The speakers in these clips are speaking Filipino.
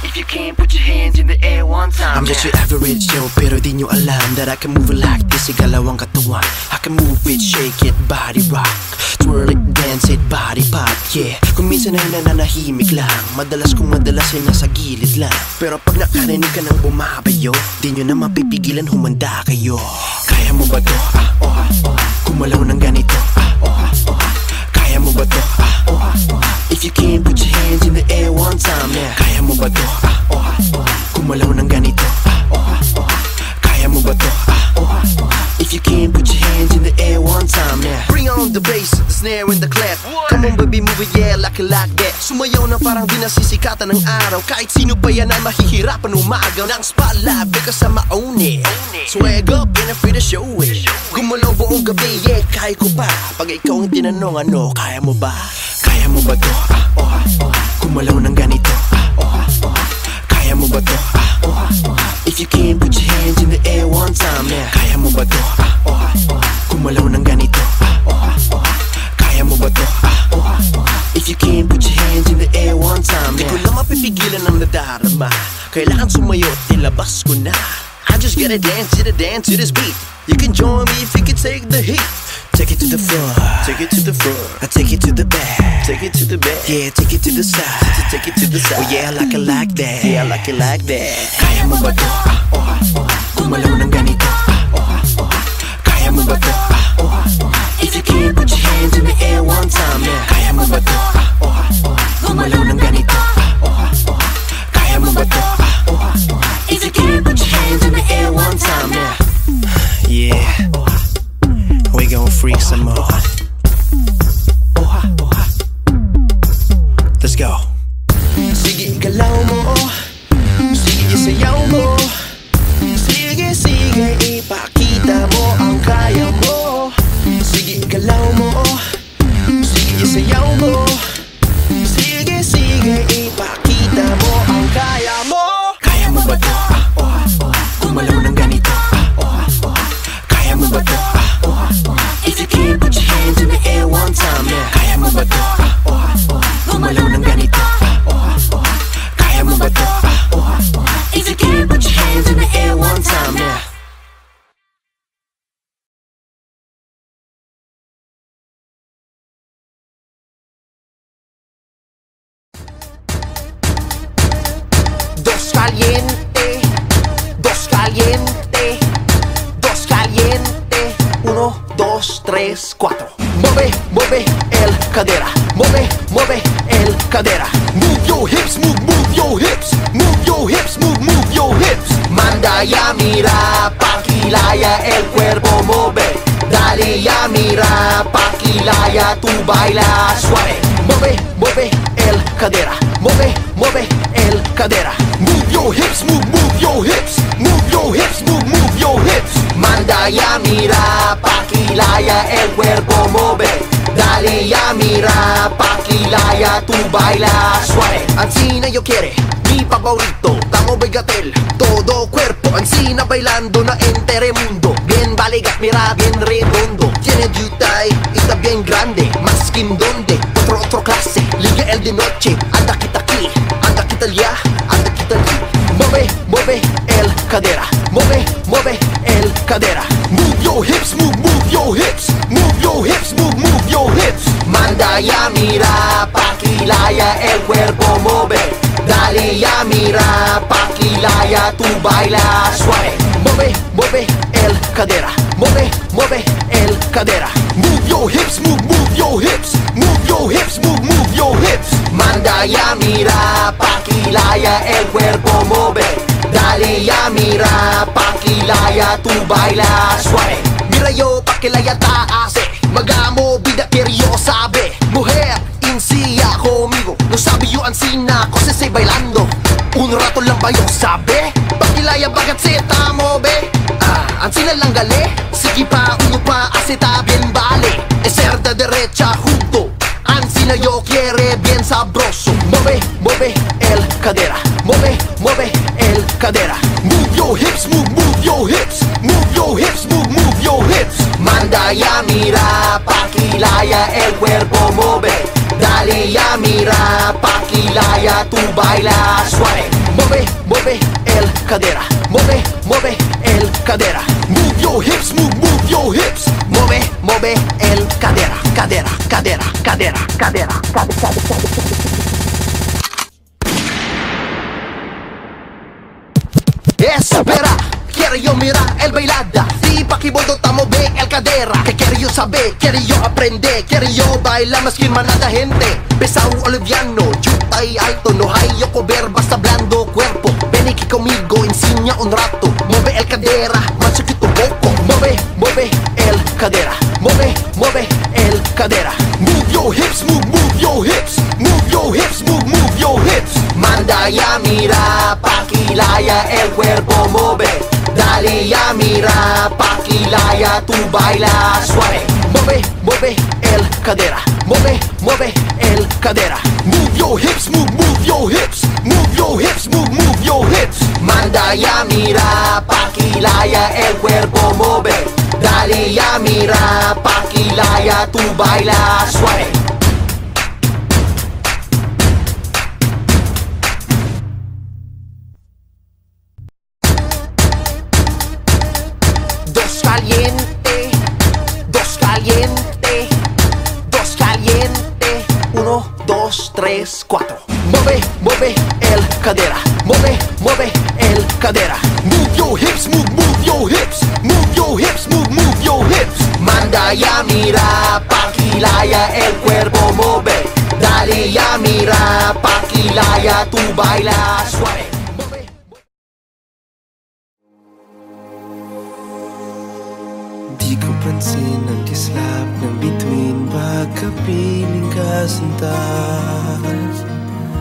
If you can, put your hands in the air one time. I'm just your average Joe, pero di nyo alam that I can move it like this. Igalawang katawan, I can move it, shake it, body rock, twirl it, dance it, body pop, yeah. Kung minsan ay nananahimik lang, madalas ay nasa gilid lang. Pero pag nakarinig ka ng bumabayo, di nyo na mapipigilan, humanda kayo. Kaya mo ba to? Kumalaw ng ganito. Kaya mo ba to? If you can, put your hands in the air one time, yeah. Kaya mo ba to? Kumalaw ng ganito. Kaya mo ba to? If you can, put your hands in the air one time, yeah. Bring on the bass, the snare and the clap. Come on baby, move it, yeah, like that. Sumayaw na parang di nasisikatan ng araw. Kahit sino ba yan ay mahihirapan umagaw ng spotlight, because I'm own it. Swag up and I'm free to show it. Gumalaw buong gabi, yeah, kaya ko pa. Pag ikaw ang tinanong, ano, kaya mo ba? Kaya mo ba to? Kumalaw ng ganito. Kaya mo ba to? If you can, put your hands in the air one time, yeah. Kaya mo ba to? Kumalaw ng ganito. Kaya mo ba to? If you can, put your hands in the air one time, yeah. Di ko lang mapipigilan ang nadarama. Kailangan sumayo at ilabas ko na. I just gotta dance to this beat. You can join me if you can take the heat. Take it to the front, take it to the front. I take it to the back, take it to the back. Yeah, take it to the side, take it to the side. Oh yeah, I like it like that, yeah, I like it like that. Kaya mo ba to? Kumalaw ng ganito. Kaya mo ba to? If you can, put your hands in the air one time, yeah. Kaya mo ba to? Kumalaw ng ganito. Kaya mo ba to? If you can, put your hands in the air one time, yeah. Yeah, we gon' freak some more. Let's go. Sige, galaw mo. Sige, sayaw mo. Sige, sige, ipakita mo ang kaya mo. Sige, galaw mo. Sige, sayaw mo. Sige, sige, ipakita mo ang kaya mo. Kaya mo ba to? Kumalaw ng ganito. Kaya mo ba to? If you can, put your hands in the air one time, yeah. Kaya mo ba to? Kumalaw ng ganito. Kaya mo ba to? If you can, put your hands in the air one time, yeah. Dos caliente, dos caliente, dos caliente. 1, 2, 3, 4. Mueve, mueve el cadera. Mueve, mueve el cadera. Move your hips, move your hips. Move your hips, move your hips. Manda ya mira, pakilaya el cuerpo mueve. Dale ya mira, pakilaya tu baila suave. Mueve, mueve el cadera. Mueve, mueve el cadera. Move your hips, move your hips. Move your hips, move your hips. Manda ya mira, pakilaya el cuerpo mueve. Dale ya mira, pakilaya tu baila suave. Ancina yo quiere, mi favorito, Tamo Begatel, todo cuerpo. Ancina bailando na entere mundo. Bien baligat, mira bien redondo. Tiene yutay, está bien grande. Más que donde, otro clase. Liga el de noche, anda kita aquí, anda kita ya, anda kita aquí. Mueve, mueve el cadera. Mueve, mueve el cadera. Move your hips, move your hips. Move your hips, move your hips. Manda ya mira, pakilaya el cuerpo mueve. Dale ya mira, pakilaya tu baila suave. Mueve, mueve el cadera. Mueve, mueve el cadera. Move your hips, move your hips. Move your hips, move your hips. Manda ya mira, pakilaya el cuerpo mueve. Dale ya mira, pakilaya tu baila suave. Mira yo, pakilaya taas, magamo vida quiero sabe. Mujer, insía conmigo. No sabe yo ansina, cosas se bailando. Un rato lang ba yo sabe? Pakilaya bagat se tamo be. Ansina lang gale. Sige pa, uno pa, aseta bien vale. Es ser de derecha junto. Ansina yo quiere bien sabroso. Mueve, mueve el cadera. Mueve, mueve el cadera. Move your hips, move your hips. Move your hips, move your hips. Manda ya mira, pakilaya el cuerpo mueve. dale ya mira, pakilaya, tu baila suave. Mueve, mueve el cadera, mueve, mueve el cadera. Move your hips, move your hips. Mueve, mueve el cadera, cadera, cadera, cadera, cadera, cadera, Espera, quiero yo mirar el bailada. Si pakibondo tamo ve el cadera. Que quiero yo saber, quiero yo aprender. Quiero yo bailar más que manada gente. Pesado oliviano, chuta y alto. No hay yo cover, basta blando cuerpo. Ven aquí conmigo, enseña un rato. Mueve el cadera, más chiquito poco. Mueve, mueve el cadera. Mueve, mueve el cadera. Move your hips, move your hips. Move your hips, move your hips. Manda ya mira, pakilaya el cuerpo mueve. Dale ya mira, pakilaya, tu baila suave. Mueve, mueve el cadera. Mueve, mueve el cadera. Move your hips, move your hips. Move your hips, move your hips. Manda ya mira, pakilaya el cuerpo mueve. Dale ya mira, pakilaya, tu baila suave. Dos caliente, dos caliente, dos caliente. 1, 2, 3, 4. Mueve, mueve el cadera. Mueve, mueve el cadera. Move your hips, move your hips. Move your hips, move your hips. Manda ya mira, pakilaya el cuerpo mueve. Dale ya mira, pakilaya, tu baila suave. Di ko pansin ang kislap ng bituin pagkapiling ka sinta.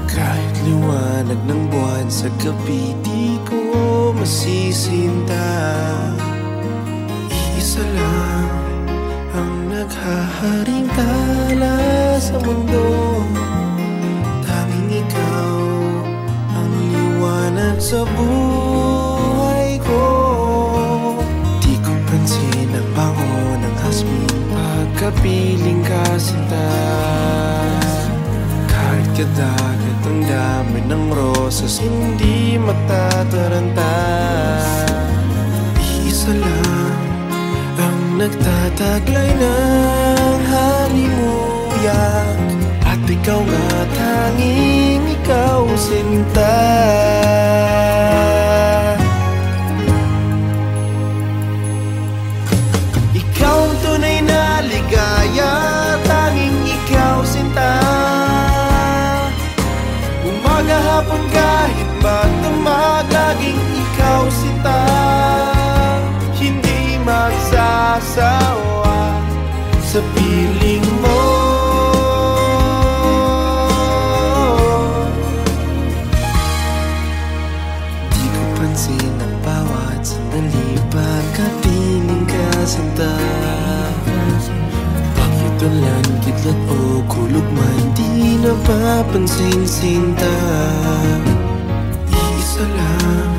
Kahit liwanag ng buwan sa gabi, di ko masisinta. Iisa lang ang naghaharing tala sa mundo. Tanging ikaw ang liwanag sa buhay ko. Di ko pansin ang bango ng hasmin pagkapiling ka sinta. Kahit kadagat ang dami ng rosas, hindi matataranta. Isa lang ang nagtataglay ng halimuyak, at ikaw nga, tanging ikaw sinta. Ikaw ang tunay na ligaya, tanging ikaw sinta. Umaga, hapon, kahit magdamag, laging ikaw sinta. Hindi magsasawa sa piling mo. Di ko pansin ang bawat sandali pagkapiling ka sinta. Bakit walang kidlat o kulog man, di napapansin sinta. Iisa lang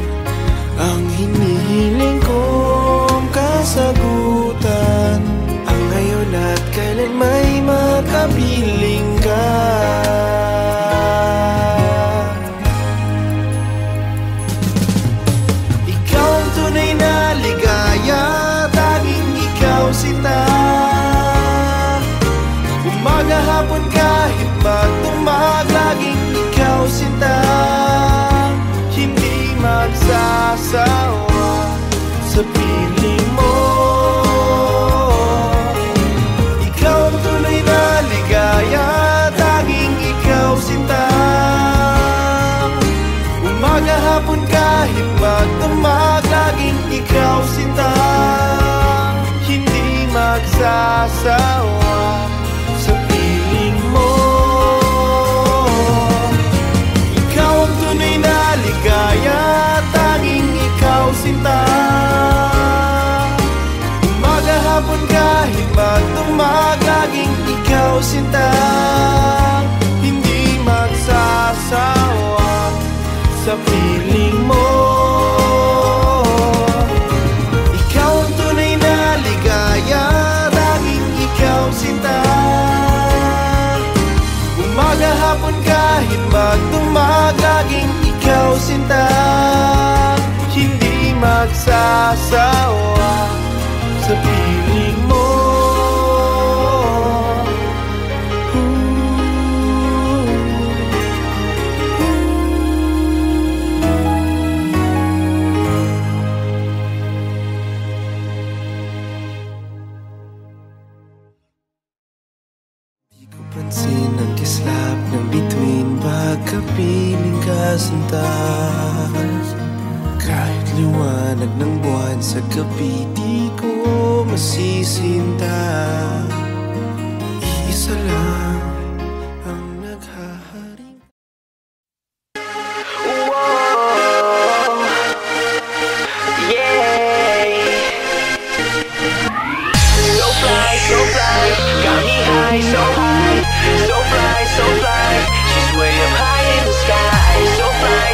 ang hinihiling kong kasagutan, ang ngayon at kailan may makapiling ka. Ikaw ang tunay na ligaya, tanging ikaw sinta. Umaga, hapon, kahit magdamag, laging ikaw sinta. Hindi magsasawa sa piling mo. Ikaw ang tunay na ligaya, tanging ikaw sinta. Umaga, hapon, kahit magdamag, laging ikaw sinta. Hindi magsasawa sa piling mo. Ikaw ang tunay na ligaya, tanging ikaw sinta. Umaga, hapon, kahit magdamag, laging ikaw sinta. Hindi magsasawa sa piling mo. Ikaw ang tunay na ligaya, tanging ikaw sinta. sinta, hindi magsasawa sa piling mo. Di ko pansin ang kislap ng bituin pagkapiling ka sinta. Kahit liwanag ng buwan sa gabi, di ko masisinta. Isa lang ang naghaharing. Whoa, yeah. So fly, got me high, so high. So fly, she's way up high in the sky. So fly,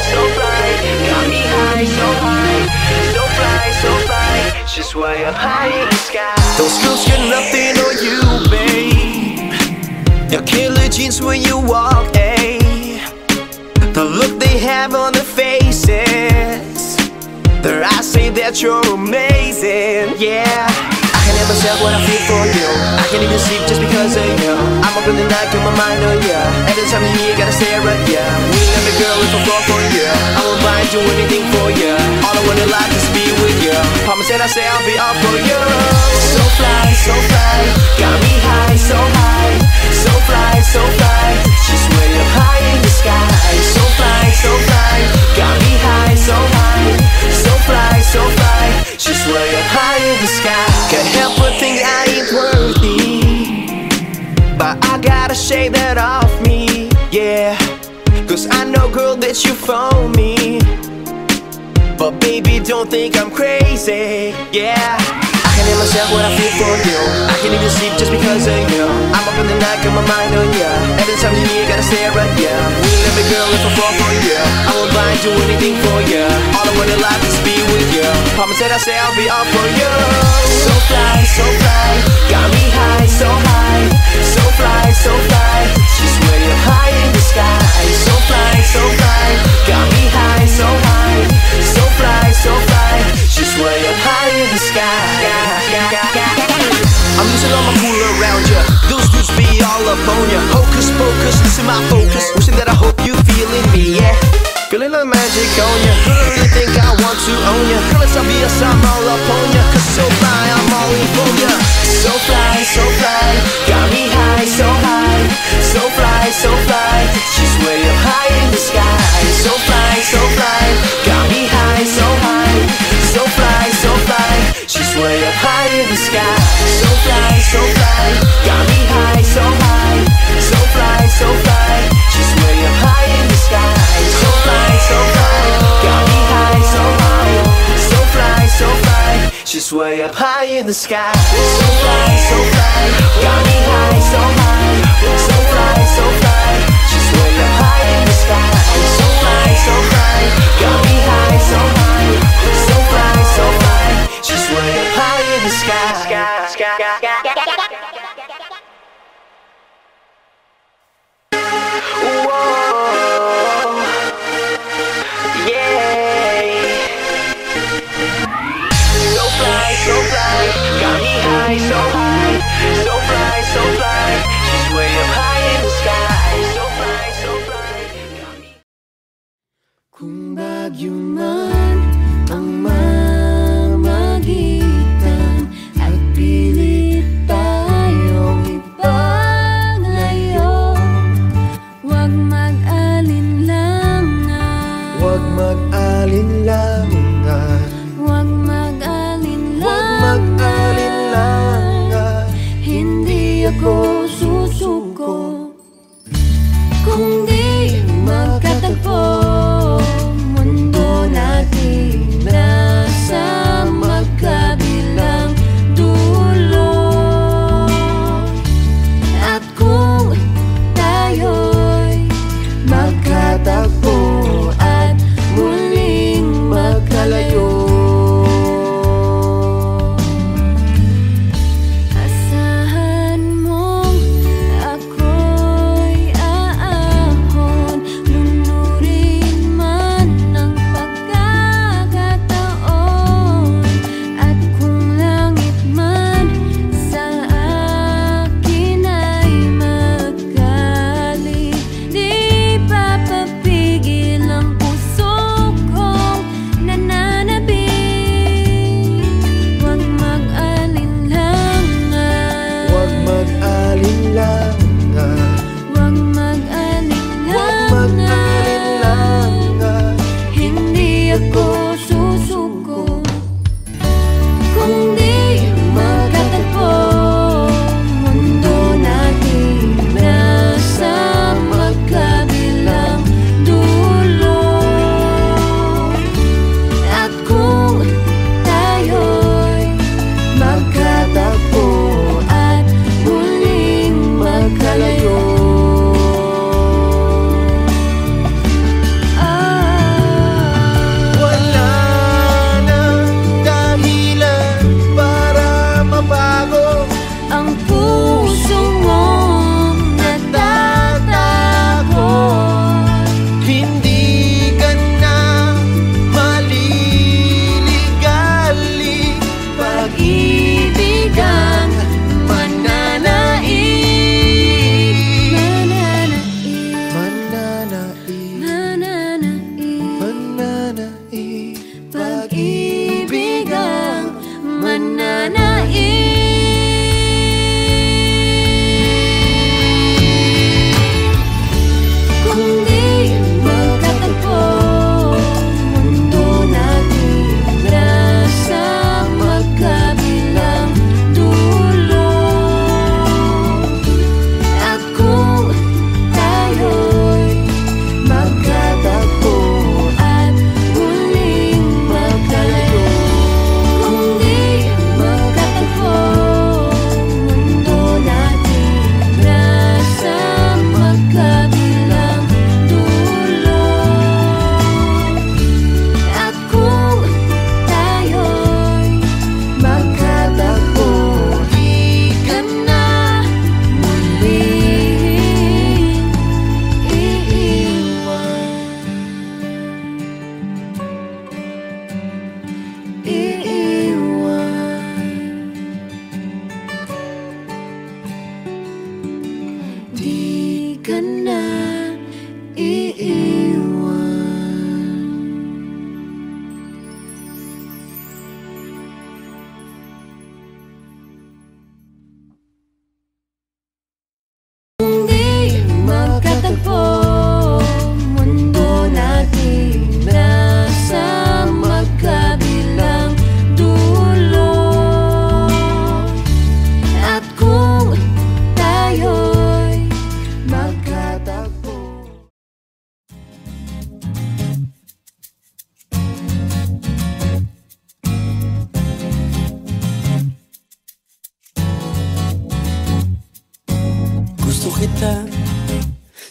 got me high, so high. So fly, she's way up high in the sky. Those girls got nothing on you, babe. Your killer jeans when you walk, ayy. The look they have on their faces, their eyes say that you're amazing, yeah. I can never tell what I feel for you. I can't even sleep just because of you. I'm up in the night, got my mind on you. Every time you hear, gotta stare at you. We love me, girl, if I fall for you, I won't mind, do anything for you. All I want in life is be with you. Promise that I say I'll be all for you. So fly, got me high, so high. So fly, she's way up high in the sky. So fly, got me high, so high. So fly, she's way up high in the sky. Can't help but think I ain't worthy, but I gotta shake that off me, yeah. Cause I know, girl, that you phone me, but baby, don't think I'm crazy, yeah. I can't hear myself what I feel for you. I can't even sleep just because of you. I'm up in the night, got my mind on you. Every time you hear, gotta stare at you. We love me, girl, if I fall for you, I won't mind, do anything for you. All I want in life is be with you. Promise that I say I'll be all for you. So fly, got me high, so high. So fly, she's way up high in the sky. So fly, got me high, so high. So fly, she's way up high in the sky. I'm losing all my cool around ya. Those dudes be all up on ya. Hocus pocus, this is my focus. Wishing that I hope you feeling me, yeah. Feeling the magic on ya. Girl, I really think I want to own ya. Girl, it's obvious I'm all up on ya. Cause so fly, I'm all in for ya. So fly, got me high, so high. So fly, she's way up high in the sky. So fly, got me high, so high. So fly, she's way up high in the sky. So fly, got me high, so high. So fly, she's way up high in the sky. So fly, got me high, so high. So fly, she's way up high in the sky. So fly, got me high, so high. So fly, she's way up high in the sky. So fly, got me high, so high. So fly, she's way up high in the sky. Whoa, yeah. So fly, got me high, so high. So fly, she's way up high in the sky. So fly, got me. Kung bagyo man ang mamagitan at pilit tayong ipaglayo, huwag mag-alinlangan. Huwag mag-alinlangan. Huwag mag-alinlangan. Hindi ako susuko kung di magkatagpo mundo natin na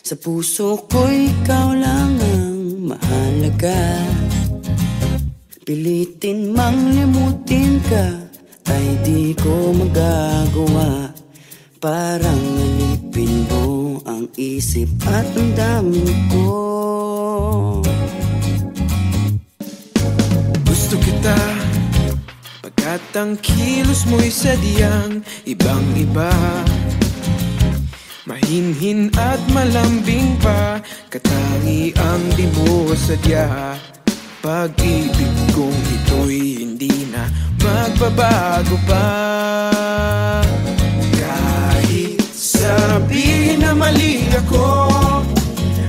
Sa puso ko'y ikaw lang ang mahalaga. Pilitin mang limutin ka ay di ko magagawa. Parang alipin mo ang isip at ang damdamin ko. Gusto kita pagkat ang kilos mo'y sadyang ibang-iba. Mahinhin at malambing pa, katangiang di mo sadya. Pag-ibig kong ito'y hindi na magbabago pa. Kahit sabihin na mali ako,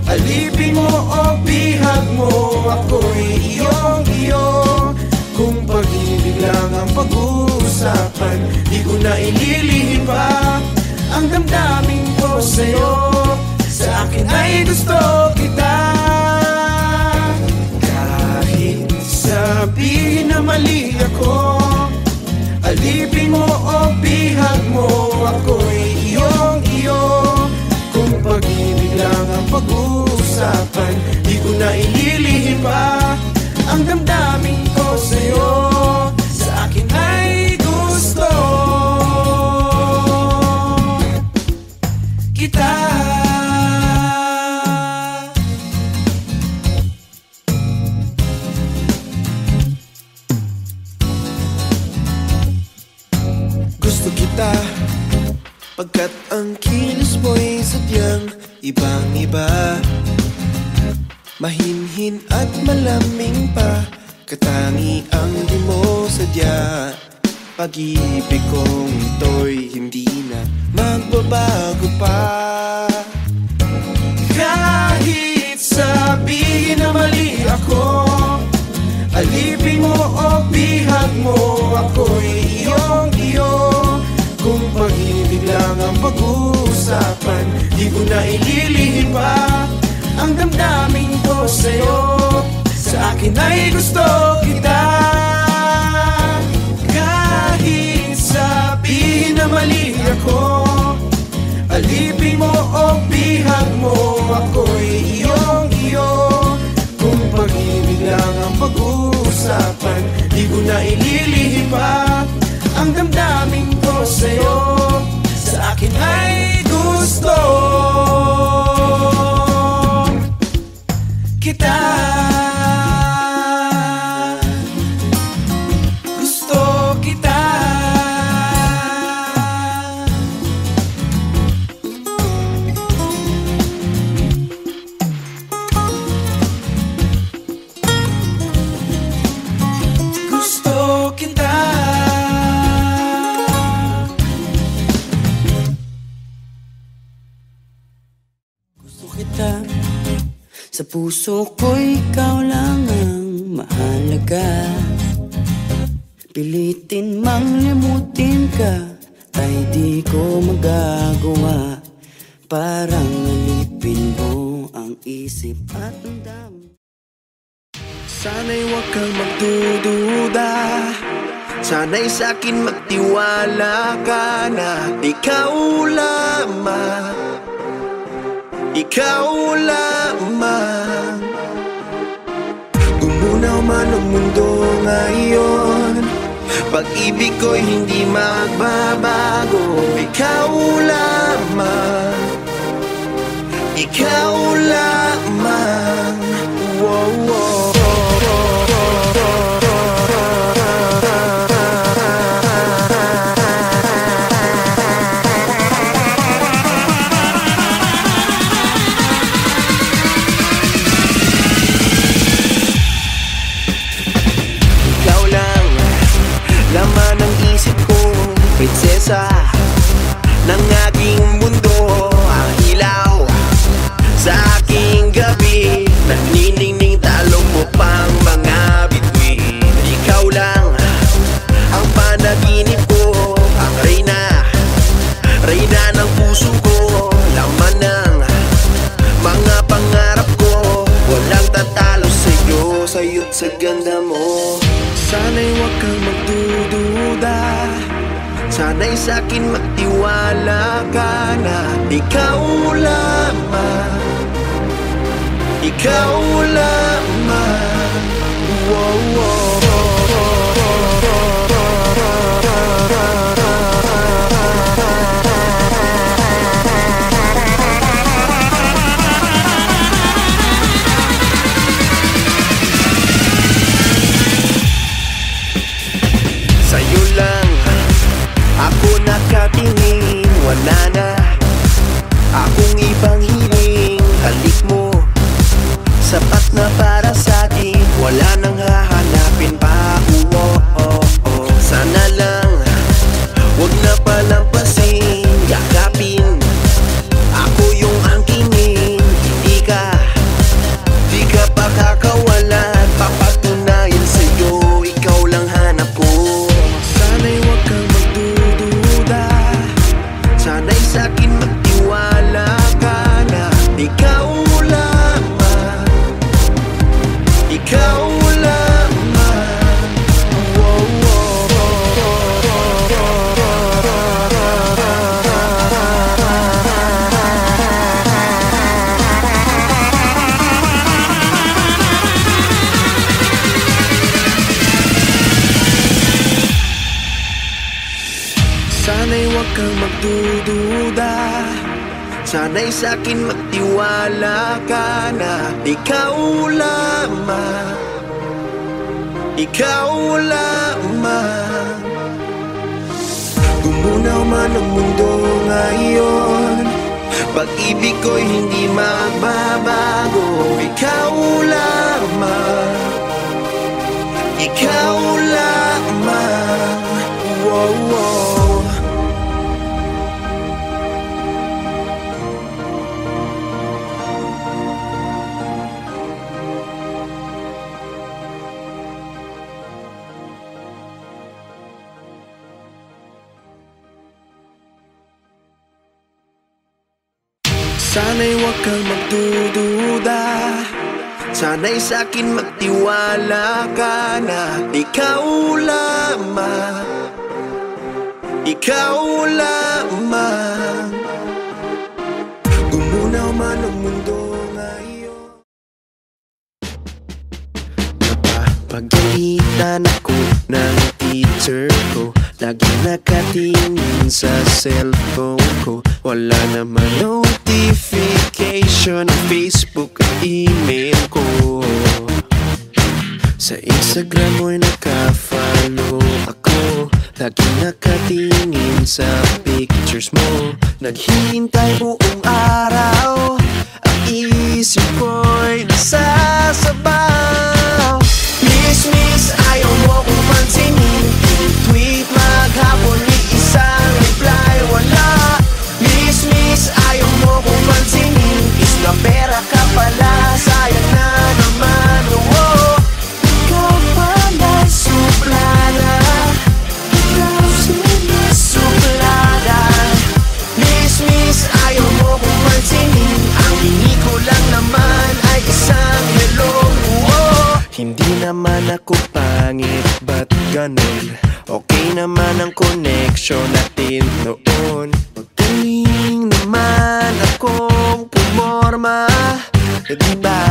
alipin mo o bihag mo, ako'y iyong-iyo. Kung pag-ibig lang ang pag-uusapan, di ko na ililihim pa ang damdamin ko sa'yo. Sa akin ay gusto kita. Kahit sabihin na mali ako, alipin mo o bihag mo, ako'y iyong-iyo. Kung pag-ibig lang ang pag-uusapan, di ko na ililihim pa ang damdamin ko sa'yo. Sa akin ay gusto kita. Gusto kita pagkat ang kilos mo'y sadyang ibang-iba. Mahinhin at malaming pa, katangiang di mo sadya. Pag-ibig kong ito'y hindi na magbabago pa. Kahit sabihin na mali ako, alipin mo o bihag mo, ako'y iyong-iyo. Kung pag-ibig lang ang pag-uusapan, di ko na ililihim pa ang damdamin ko sa'yo. Sa akin ay gusto kita. Kahit sabihin na mali ako, alipin mo o bihag mo, ako'y iyong-iyo. Kung pag-ibig lang ang pag-uusapan, di ko na ililihim pa ang damdamin ko sa'yo. Sa akin ay gusto kita. Gusto kita. Gusto kita. Gusto kita. Sa puso ko'y ikaw lang ang mahalaga. Pilitin mang limutin ka ay di ko magagawa. Parang alipin mo ang isip at ang damdamin. Sana'y huwag kang magdududa, sana'y sa'kin magtiwala ka na ikaw lamang, ikaw lamang. Gumunaw man ang mundo ngayon, pag-ibig ko'y hindi magbabago. Ikaw lamang, ikaw lamang. Wow, wow. Laman ng isip ko, prinsesa ng aking mundo. Ang ilaw sa aking gabi, nagniningning talong mo pang mga bituin. Ikaw lang ang panaginip ko, ang reyna, reyna ng puso ko. Laman ng mga pangarap ko, walang tatalo sa'yo, sa'yo't sa ganda mo. Sana'y huwag kang magdududa, sana'y sa'kin magtiwala ka na ikaw lamang, ikaw lamang. Sa'yo lang ako nakatingin, wala na akong ibang hiling. Halik mo, sapat na para sa'tin, wala nang hahanapin pa. Sana lang, wag na palampasin, yakapin ako yung angkinin. Di ka pa kakawalan, papatunayan sa'yo, ikaw lang hanap ko. Sana'y wag kang magdududa, sana'y sa'kin magtiwala ka na ikaw lamang, ikaw lamang. Sana'y wag kang magdududa, sana'y sa'kin magtiwala ka na ikaw lamang, ikaw lamang. Gumunaw man ang mundo ngayon, pag-ibig ko'y hindi magbabago. Ikaw lamang, ikaw lamang. Sana'y wag kang magdududa, sana'y sa'kin magtiwala ka na ikaw lamang, ikaw lamang. Gumunaw man ang mundo ngayon. Napapagalitan ako ng teacher ko, lagi nakatingin sa cellphone ko. Wala naman notification ng Facebook at email ko. Sa Instagram mo'y naka-follow ako, lagi nakatingin sa pictures mo. Naghihintay buong araw, ang isip ko'y nasasabaw. Miss, ayaw mo kong pansinin, tweet maghapon ni isang reply wala. Miss, ayaw mo kong pansinin, is na pera ka pala, sayang na naman. Ikaw pala suplada, ikaw sinusuplada. Miss, ayaw mo kong pansinin, ang hingi ko lang naman ay isang hello. Hindi naman ako pangit, ba't ganon? Okay naman ang connection natin noon. Magaling naman akong pumorma, diba?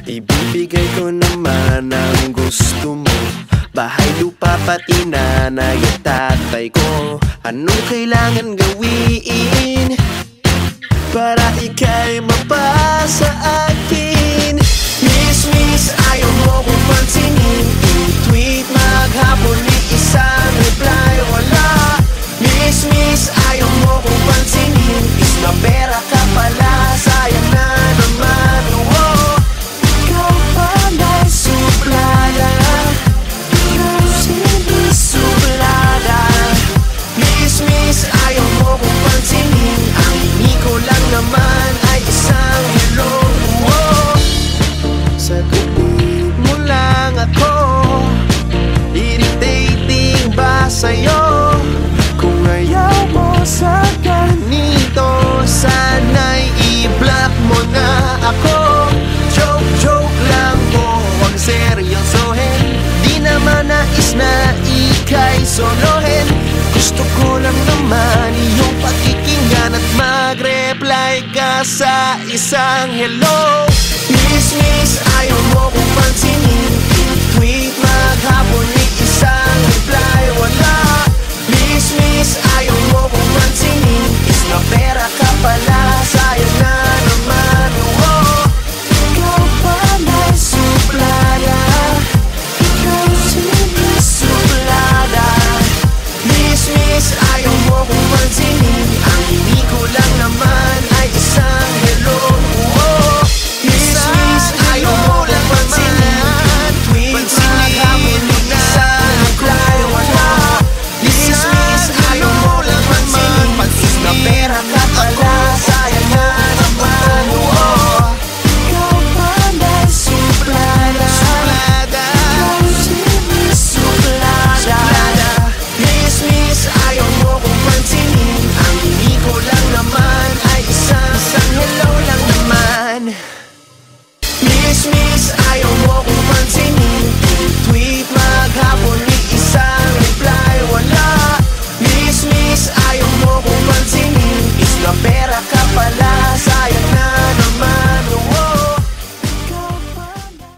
Ibibigay ko naman ang gusto mo, bahay, lupa, pati nanay at tatay ko. Anong kailangan gawin para ika'y mapasa akin? Miss, ayaw mo kong pansinin, tweet maghapon ni isang reply wala. Miss, ayaw mo kong pansinin, is na pera ka pala, sayang na naman. Ikaw pala suplada, ikaw sinusuplada. Miss, ayaw mo kong pansinin, ang hingi ko lang naman ay isang hello. sa isang hello. Miss, ayaw mo kong pansinin. Tweet maghapon ni isang reply, wala. Miss, ayaw mo kong pansinin. Is na pera ka pala, sayang na naman. Oh, ikaw pala suplada. Ikaw suplada. Miss, ayaw mo kong pansinin. Ang hindi ko lang naman ay isang hello. Oh, Miss, ayaw mo lang pansinin. Tweet maghapon ni isang reply, wala. Miss, ayaw mo lang pansinin. Is na pera ka pala, sayang na naman. Oh, ikaw pala suplada. Suplada. Miss, ayaw mo kong pansinin. Ang hindi ko lang naman ay isang hello lang naman. Miss, ayaw mo kong pansinin. Tweet maghapon ni isang reply, wala. Miss, ayaw mo kong pansinin. Is na pera ka pala, sayang na naman. Oh, ikaw pala.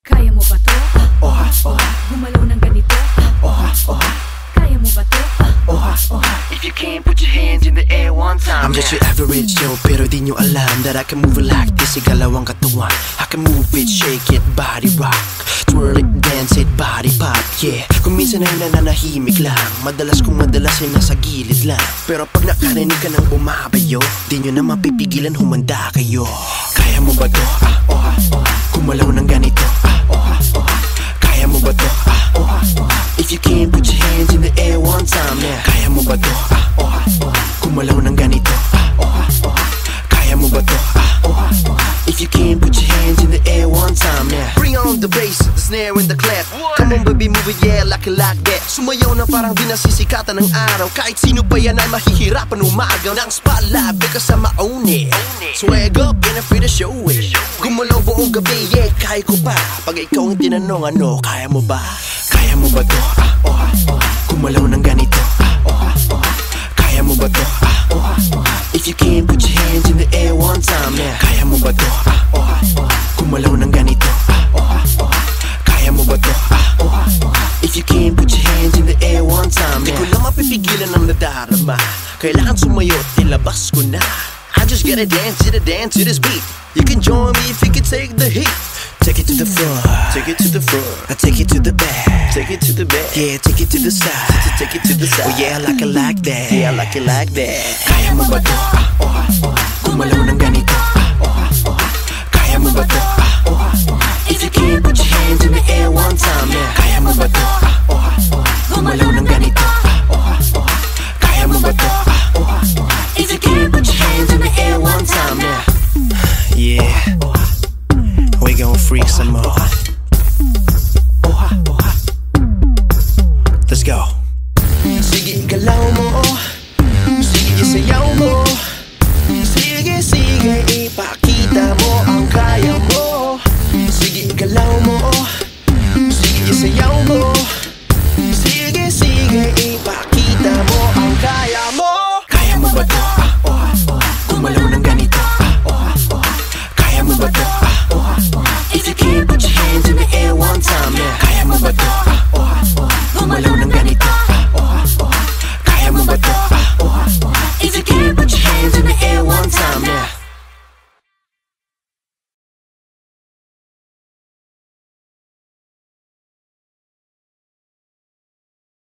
Kaya mo ba to? Oha, oha, Gumalaw ng ganito? oha, oha, Kaya mo ba to? oha, oha. If you can't put your hands in the air one time. I'm just your average Joe, pero di nyo alam that I can move it like this. Igalawang katawan, I can move it, shake it, body rock. Twirl it, dance it, body pop, yeah. Kung minsan ay nananahimik lang, madalas ay nasa gilid lang. Pero pag nakarinig ka ng bumabayo, di nyo na mapipigilan, humanda kayo. Kaya mo ba to? Oha, oha. Kumalaw ng ganito, oha, oha. Kaya mo ba to? Oha, oha. If you can't put your hands in the air one time now. Kaya mo ba to? Oha, oha. Kumalaw ng ganito, oha, oha. Kaya mo ba to? Oha, oha. If you can't put your hands in the air one time now. Bring on the bass, the snare and the clap. Come on baby, move it, yeah, like that. Sumayaw na parang di nasisikatan ng araw. Kahit sino pa yan ay mahihirapan umagaw ng spotlight because I'm own it. Swag up and I'm free to show it. Gumalaw buong gabi, yeah, kaya ko pa. Pag ikaw ang tinanong ano, kaya mo ba? Kaya mo ba to? Oha, oha. Gumalaw ng ganito, oha, oha. Kaya mo ba to? Oha, oha. If you can't put your hands in the air one time now. Kaya mo ba to? Oha, oha. Gumalaw ng ganito, oha, oha. Kaya mo ba to? Oha, oha. If you can't put your hands in the air one time now. Di ko lang mapipigilan ang nadarama. Kailangan sumayo, ilabas ko na. I just gotta dance to this beat. You can join me if you can take the heat. Take it to the front, take it to the front. I take it to the back, take it to the back. Yeah, take it to the side, take it to the side. Oh yeah, I like it like that, yeah, I like it like that. Kaya mo ba to? Oha, oha. Gumalaw ng ganito, oha, oha. Kaya mo ba to? Oha, oha. If you can't put your hands in the air one time now. Kaya mo ba to? Oha, oha. Gumalaw ng ganito, oha, oha. Kaya mo ba to? Oha, oha. If you can't put your hands in the air one time now. Yeah, we gon' freak some more. Let's go.